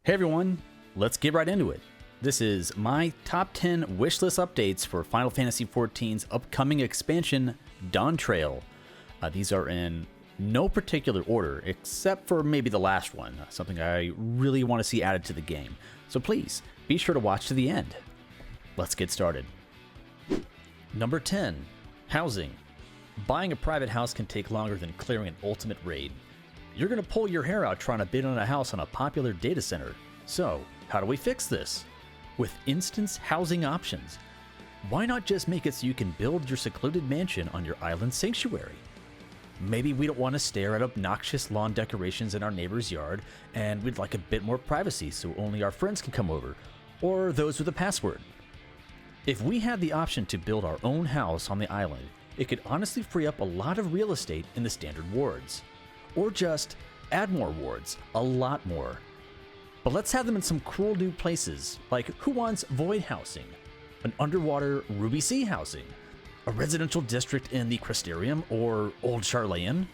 Hey everyone, let's get right into it. This is my top 10 wishlist updates for Final Fantasy XIV's upcoming expansion, Dawntrail. These are in no particular order, except for maybe the last one, something I really want to see added to the game. So please, be sure to watch to the end. Let's get started. Number 10. Housing. Buying a private house can take longer than clearing an ultimate raid. You're going to pull your hair out trying to bid on a house on a popular data center. So, how do we fix this? With instance housing options. Why not just make it so you can build your secluded mansion on your island sanctuary? Maybe we don't want to stare at obnoxious lawn decorations in our neighbor's yard, and we'd like a bit more privacy so only our friends can come over, or those with a password. If we had the option to build our own house on the island, it could honestly free up a lot of real estate in the standard wards. Or just add more wards, a lot more. But let's have them in some cool new places, like who wants void housing, an underwater Ruby Sea housing, a residential district in the Crystarium or Old Charlayan?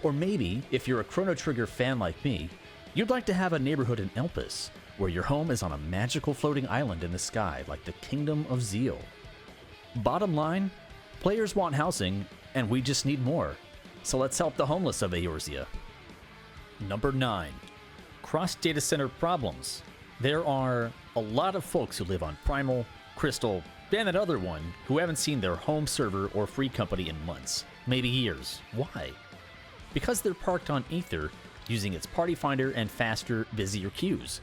Or maybe, if you're a Chrono Trigger fan like me, you'd like to have a neighborhood in Elpis, where your home is on a magical floating island in the sky like the Kingdom of Zeal. Bottom line, players want housing, and we just need more. So let's help the homeless of Eorzea. Number 9. Cross data center problems. There are a lot of folks who live on Primal, Crystal, and that other one who haven't seen their home server or free company in months, maybe years. Why? Because they're parked on Aether, using its party finder and faster, busier queues.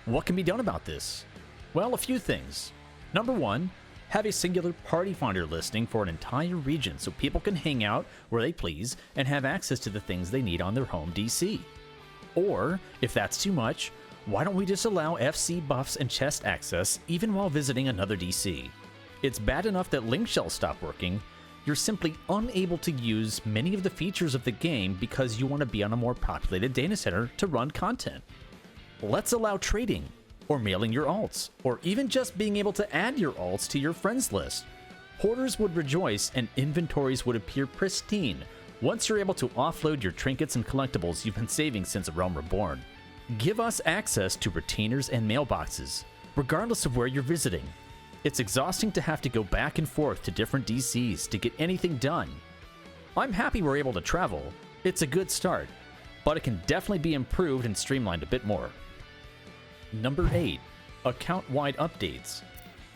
What can be done about this? Well, a few things. Number 1. Have a singular party finder listing for an entire region so people can hang out where they please and have access to the things they need on their home DC. Or, if that's too much, why don't we just allow FC buffs and chest access even while visiting another DC? It's bad enough that Linkshells stop working, you're simply unable to use many of the features of the game because you want to be on a more populated data center to run content. Let's allow trading, or mailing your alts, or even just being able to add your alts to your friends list. Hoarders would rejoice and inventories would appear pristine once you're able to offload your trinkets and collectibles you've been saving since A Realm Reborn. Give us access to retainers and mailboxes, regardless of where you're visiting. It's exhausting to have to go back and forth to different DCs to get anything done. I'm happy we're able to travel. It's a good start, but it can definitely be improved and streamlined a bit more. Number 8. Account-wide updates.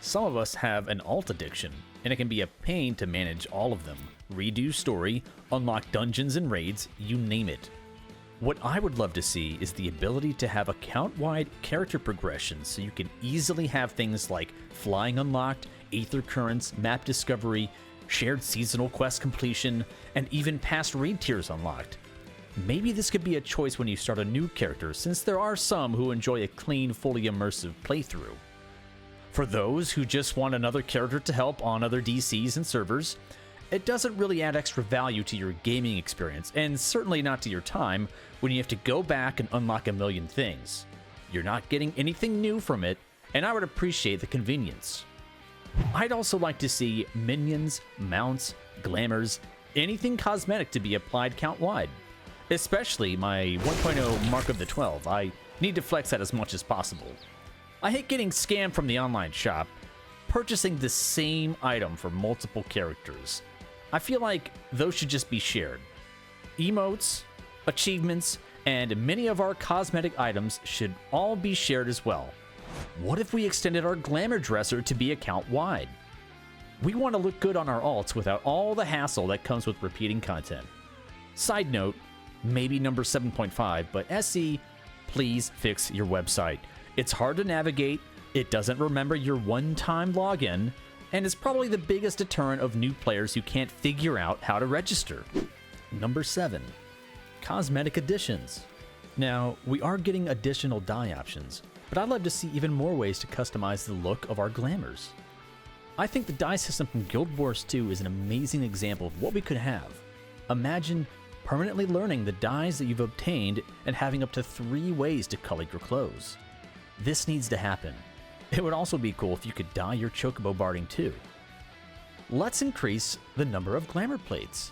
Some of us have an alt addiction, and it can be a pain to manage all of them. Redo story, unlock dungeons and raids, you name it. What I would love to see is the ability to have account-wide character progression so you can easily have things like flying unlocked, aether currents, map discovery, shared seasonal quest completion, and even past raid tiers unlocked. Maybe this could be a choice when you start a new character, since there are some who enjoy a clean, fully immersive playthrough. For those who just want another character to help on other DCs and servers, it doesn't really add extra value to your gaming experience, and certainly not to your time when you have to go back and unlock a million things. You're not getting anything new from it, and I would appreciate the convenience. I'd also like to see minions, mounts, glamours, anything cosmetic to be applied count-wide. Especially my 1.0 Mark of the 12, I need to flex that as much as possible. I hate getting scammed from the online shop, purchasing the same item for multiple characters. I feel like those should just be shared. Emotes, achievements, and many of our cosmetic items should all be shared as well. What if we extended our glamour dresser to be account-wide? We want to look good on our alts without all the hassle that comes with repeating content. Side note, maybe number 7.5, but SE, please fix your website. It's hard to navigate, it doesn't remember your one-time login, and is probably the biggest deterrent of new players who can't figure out how to register. Number 7. Cosmetic Additions. Now, we are getting additional dye options, but I'd love to see even more ways to customize the look of our glamours. I think the dye system from Guild Wars 2 is an amazing example of what we could have. Imagine permanently learning the dyes that you've obtained and having up to 3 ways to color your clothes. This needs to happen. It would also be cool if you could dye your chocobo barding too. Let's increase the number of glamour plates.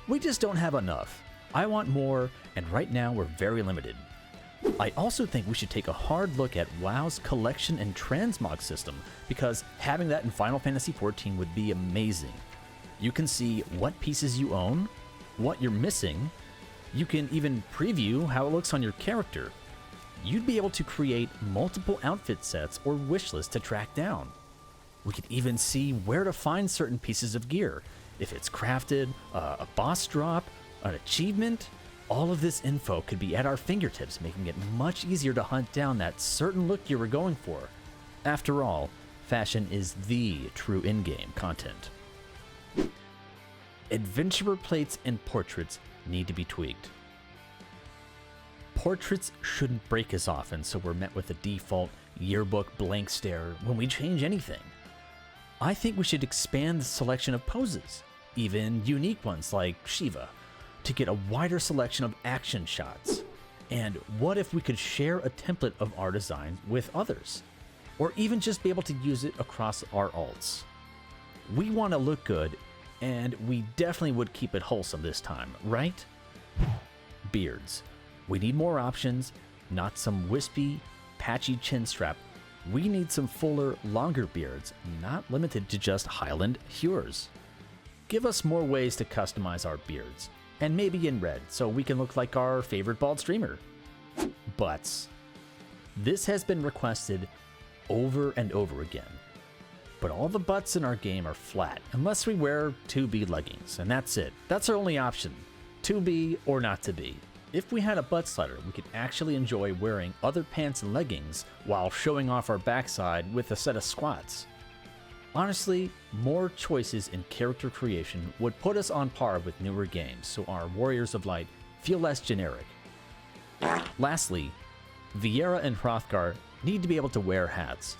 We just don't have enough. I want more, and right now we're very limited. I also think we should take a hard look at WoW's collection and transmog system, because having that in Final Fantasy XIV would be amazing. You can see what pieces you own, what you're missing. You can even preview how it looks on your character. You'd be able to create multiple outfit sets or wish lists to track down. We could even see where to find certain pieces of gear, if it's crafted, a boss drop, an achievement. All of this info could be at our fingertips, making it much easier to hunt down that certain look you were going for. After all, fashion is the true in-game content. Adventurer plates and portraits need to be tweaked. Portraits shouldn't break as often, so we're met with a default yearbook blank stare when we change anything. I think we should expand the selection of poses, even unique ones like Shiva, to get a wider selection of action shots. And what if we could share a template of our design with others? Or even just be able to use it across our alts. We want to look good, and we definitely would keep it wholesome this time, right? Beards. We need more options, not some wispy, patchy chin strap. We need some fuller, longer beards, not limited to just Highland hewers. Give us more ways to customize our beards, and maybe in red, so we can look like our favorite bald streamer. Butts. This has been requested over and over again, but all the butts in our game are flat, unless we wear 2B leggings, and that's it. That's our only option, 2B or not to be. If we had a butt slider, we could actually enjoy wearing other pants and leggings while showing off our backside with a set of squats. Honestly, more choices in character creation would put us on par with newer games, so our Warriors of Light feel less generic. Lastly, Viera and Hrothgar need to be able to wear hats.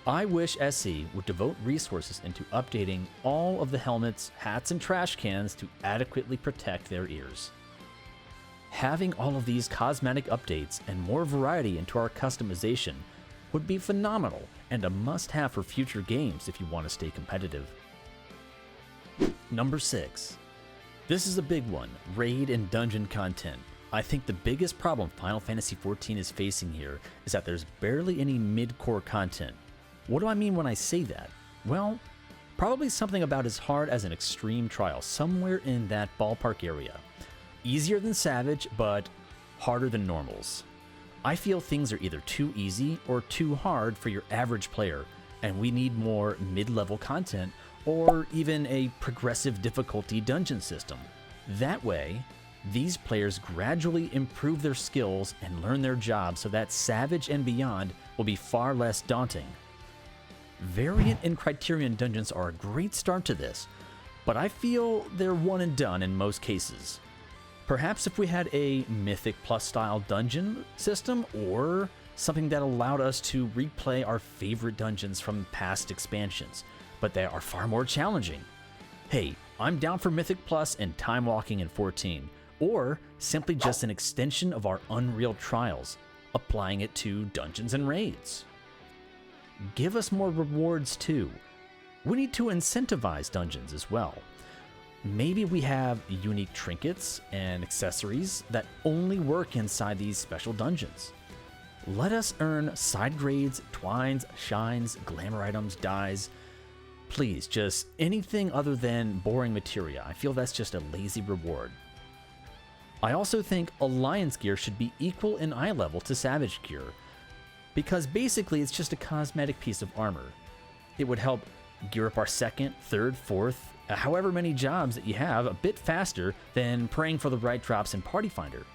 I wish SE would devote resources into updating all of the helmets, hats, and trash cans to adequately protect their ears. Having all of these cosmetic updates and more variety into our customization would be phenomenal and a must-have for future games if you want to stay competitive. Number 6. This is a big one, raid and dungeon content. I think the biggest problem Final Fantasy XIV is facing here is that there's barely any mid-core content. What do I mean when I say that? Well, probably something about as hard as an extreme trial, somewhere in that ballpark area. Easier than Savage, but harder than normals. I feel things are either too easy or too hard for your average player, and we need more mid-level content or even a progressive difficulty dungeon system. That way, these players gradually improve their skills and learn their jobs so that Savage and beyond will be far less daunting. Variant and Criterion dungeons are a great start to this, but I feel they're one and done in most cases. Perhaps if we had a Mythic Plus style dungeon system, or something that allowed us to replay our favorite dungeons from past expansions, but they are far more challenging. Hey, I'm down for Mythic Plus and Time Walking in 14, or simply just an extension of our Unreal Trials, applying it to dungeons and raids. Give us more rewards too. We need to incentivize dungeons as well. Maybe we have unique trinkets and accessories that only work inside these special dungeons. Let us earn side grades, twines, shines, glamour items, dyes. Please, just anything other than boring materia. I feel that's just a lazy reward. I also think Alliance gear should be equal in eye level to Savage gear, because basically it's just a cosmetic piece of armor. It would help gear up our second, third, fourth, however many jobs that you have a bit faster than praying for the right drops in Party Finder.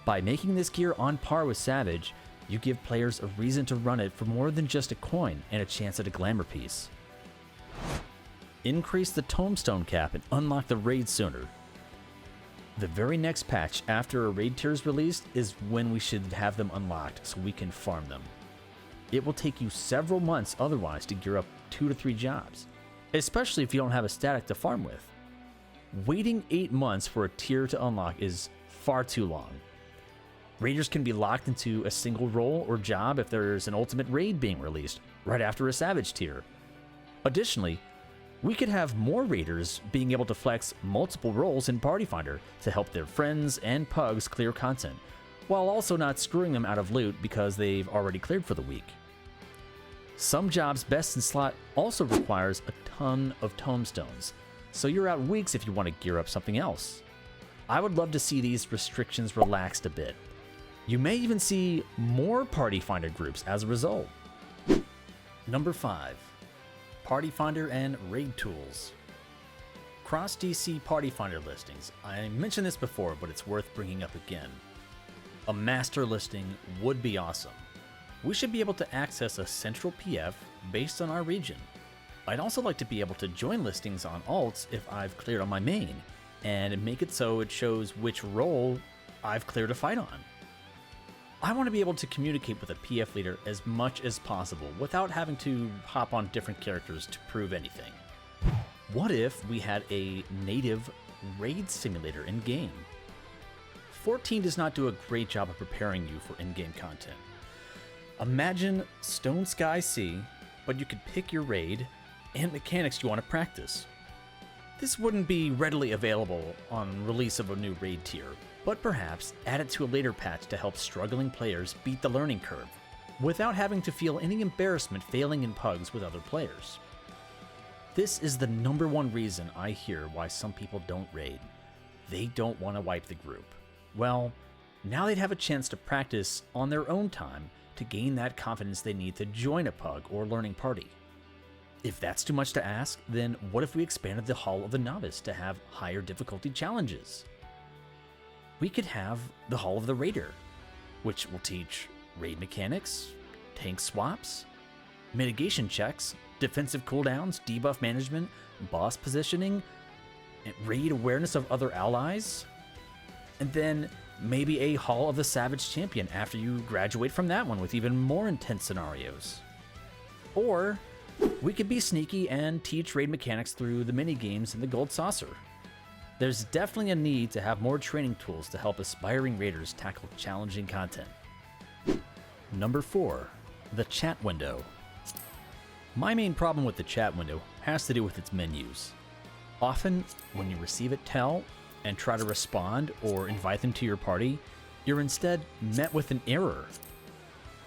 By making this gear on par with Savage, you give players a reason to run it for more than just a coin and a chance at a glamour piece. Increase the tombstone cap and unlock the raid sooner. The very next patch after a raid tier is released is when we should have them unlocked so we can farm them. It will take you several months otherwise to gear up 2 to 3 jobs, especially if you don't have a static to farm with. Waiting 8 months for a tier to unlock is far too long. Raiders can be locked into a single role or job if there's an ultimate raid being released right after a Savage tier. Additionally, we could have more raiders being able to flex multiple roles in Party Finder to help their friends and pugs clear content, while also not screwing them out of loot because they've already cleared for the week. Some jobs best in slot also requires a ton of tombstones, so you're out weeks if you want to gear up something else. I would love to see these restrictions relaxed a bit. You may even see more Party Finder groups as a result. Number 5. Party Finder and Raid Tools. Cross DC Party Finder listings. I mentioned this before, but it's worth bringing up again. A master listing would be awesome. We should be able to access a central PF based on our region. I'd also like to be able to join listings on alts if I've cleared on my main, and make it so it shows which role I've cleared a fight on. I want to be able to communicate with a PF leader as much as possible without having to hop on different characters to prove anything. What if we had a native raid simulator in-game? 14 does not do a great job of preparing you for in-game content. Imagine Stone Sky Sea, but you could pick your raid and mechanics you want to practice. This wouldn't be readily available on release of a new raid tier, but perhaps add it to a later patch to help struggling players beat the learning curve, without having to feel any embarrassment failing in pugs with other players. This is the number one reason I hear why some people don't raid. They don't want to wipe the group. Well, now they'd have a chance to practice on their own time to gain that confidence they need to join a pug or learning party. If that's too much to ask, then what if we expanded the Hall of the Novice to have higher difficulty challenges? We could have the Hall of the Raider, which will teach raid mechanics, tank swaps, mitigation checks, defensive cooldowns, debuff management, boss positioning, and raid awareness of other allies, and then maybe a Hall of the Savage Champion after you graduate from that one with even more intense scenarios. Or we could be sneaky and teach raid mechanics through the mini-games in the Gold Saucer. There's definitely a need to have more training tools to help aspiring raiders tackle challenging content. Number 4. The chat window. My main problem with the chat window has to do with its menus. Often, when you receive it tell and try to respond or invite them to your party, you're instead met with an error.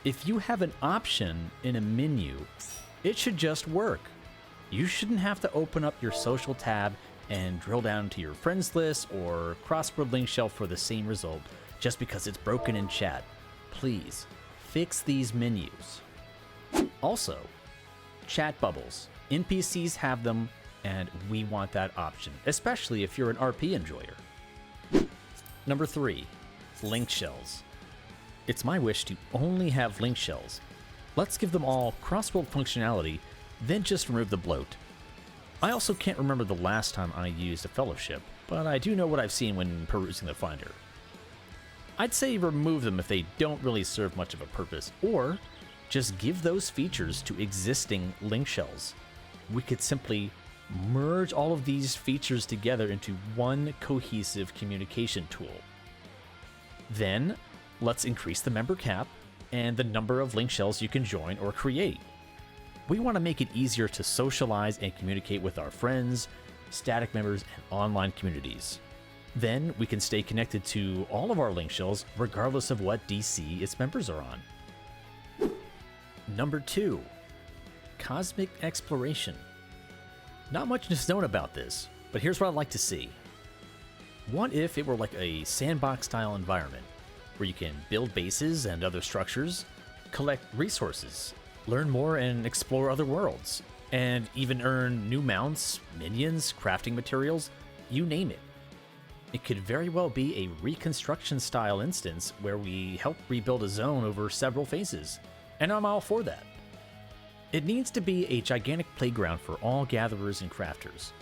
If you have an option in a menu, it should just work. You shouldn't have to open up your social tab and drill down to your friends list or crossword link shelf for the same result just because it's broken in chat. Please, fix these menus. Also, chat bubbles. NPCs have them, and we want that option, especially if you're an RP enjoyer. Number 3, Linkshells. It's my wish to only have Linkshells. Let's give them all cross-world functionality, then just remove the bloat. I also can't remember the last time I used a fellowship, but I do know what I've seen when perusing the Finder. I'd say remove them if they don't really serve much of a purpose, or just give those features to existing Linkshells. We could simply merge all of these features together into one cohesive communication tool. Then, let's increase the member cap and the number of Linkshells you can join or create. We want to make it easier to socialize and communicate with our friends, static members, and online communities. Then we can stay connected to all of our Linkshells regardless of what DC its members are on. Number 2, Cosmic Exploration. Not much is known about this, but here's what I'd like to see. What if it were like a sandbox-style environment, where you can build bases and other structures, collect resources, learn more and explore other worlds, and even earn new mounts, minions, crafting materials, you name it. It could very well be a reconstruction-style instance where we help rebuild a zone over several phases, and I'm all for that. It needs to be a gigantic playground for all gatherers and crafters.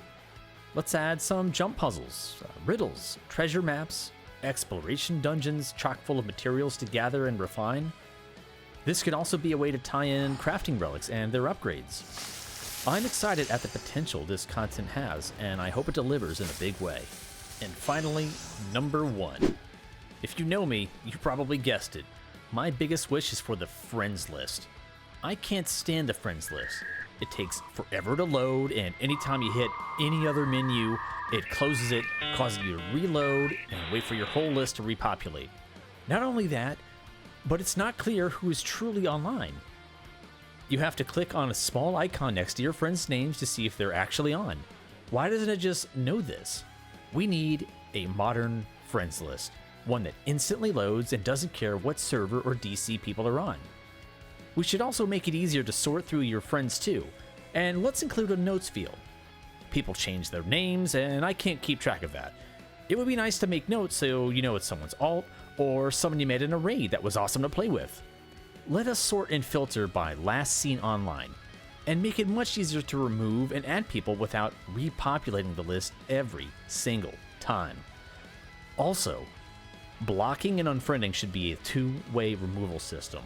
Let's add some jump puzzles, riddles, treasure maps, exploration dungeons chock full of materials to gather and refine. This could also be a way to tie in crafting relics and their upgrades. I'm excited at the potential this content has, and I hope it delivers in a big way. And finally, number 1. If you know me, you probably guessed it. My biggest wish is for the friends list. I can't stand the friends list. It takes forever to load, and anytime you hit any other menu, it closes it, causing you to reload and wait for your whole list to repopulate. Not only that, but it's not clear who is truly online. You have to click on a small icon next to your friends' names to see if they're actually on. Why doesn't it just know this? We need a modern friends list, one that instantly loads and doesn't care what server or DC people are on. We should also make it easier to sort through your friends too, and let's include a notes field. People change their names and I can't keep track of that. It would be nice to make notes so you know it's someone's alt or someone you met in a raid that was awesome to play with. Let us sort and filter by last seen online, and make it much easier to remove and add people without repopulating the list every single time. Also, blocking and unfriending should be a two-way removal system.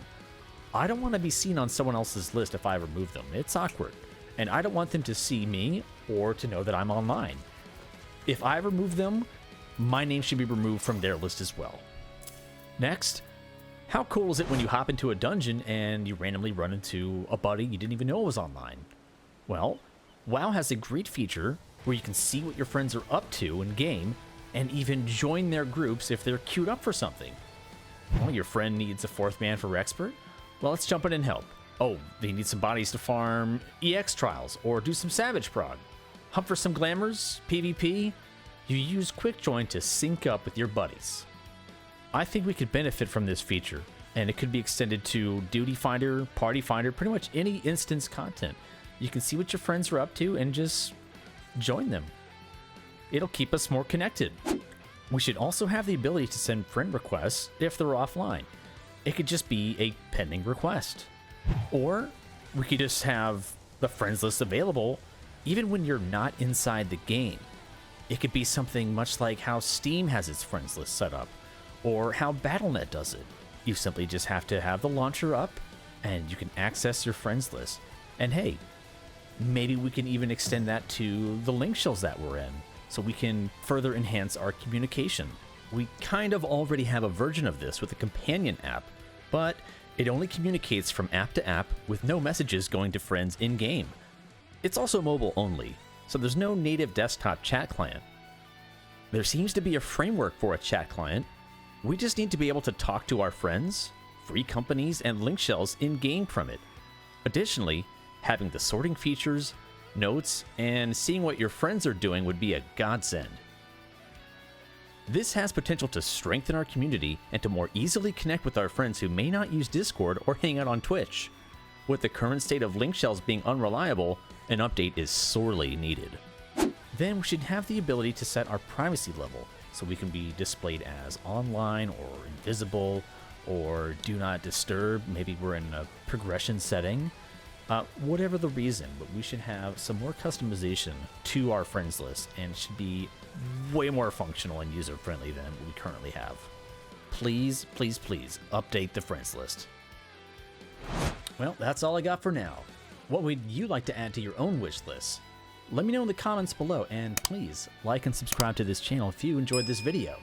I don't want to be seen on someone else's list if I remove them. It's awkward, and I don't want them to see me or to know that I'm online. If I remove them, my name should be removed from their list as well. Next, how cool is it when you hop into a dungeon and you randomly run into a buddy you didn't even know was online? Well, WoW has a great feature where you can see what your friends are up to in game and even join their groups if they're queued up for something. Well, your friend needs a 4th man for expert? Well, let's jump in and help. Oh, they need some bodies to farm EX trials or do some savage prog. Hunt for some glamours, PvP? You use quick join to sync up with your buddies. I think we could benefit from this feature, and it could be extended to Duty Finder, Party Finder, pretty much any instance content. You can see what your friends are up to and just join them. It'll keep us more connected. We should also have the ability to send friend requests if they're offline. It could just be a pending request. Or we could just have the friends list available even when you're not inside the game. It could be something much like how Steam has its friends list set up, or how Battle.net does it. You simply just have to have the launcher up, and you can access your friends list. And hey, maybe we can even extend that to the Linkshells that we're in, so we can further enhance our communication. We kind of already have a version of this with a companion app, but it only communicates from app to app with no messages going to friends in-game. It's also mobile only, so there's no native desktop chat client. There seems to be a framework for a chat client. We just need to be able to talk to our friends, free companies, and Linkshells in-game from it. Additionally, having the sorting features, notes, and seeing what your friends are doing would be a godsend. This has potential to strengthen our community and to more easily connect with our friends who may not use Discord or hang out on Twitch. With the current state of Linkshells being unreliable, an update is sorely needed. Then we should have the ability to set our privacy level, so we can be displayed as online or invisible or do not disturb. Maybe we're in a progression setting. Whatever the reason, but we should have some more customization to our friends list, and it should be way more functional and user-friendly than we currently have. Please, please, please update the friends list. Well, that's all I got for now. What would you like to add to your own wish list? Let me know in the comments below, and please like and subscribe to this channel if you enjoyed this video.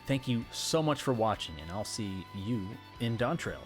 Thank you so much for watching, and I'll see you in Dawntrail.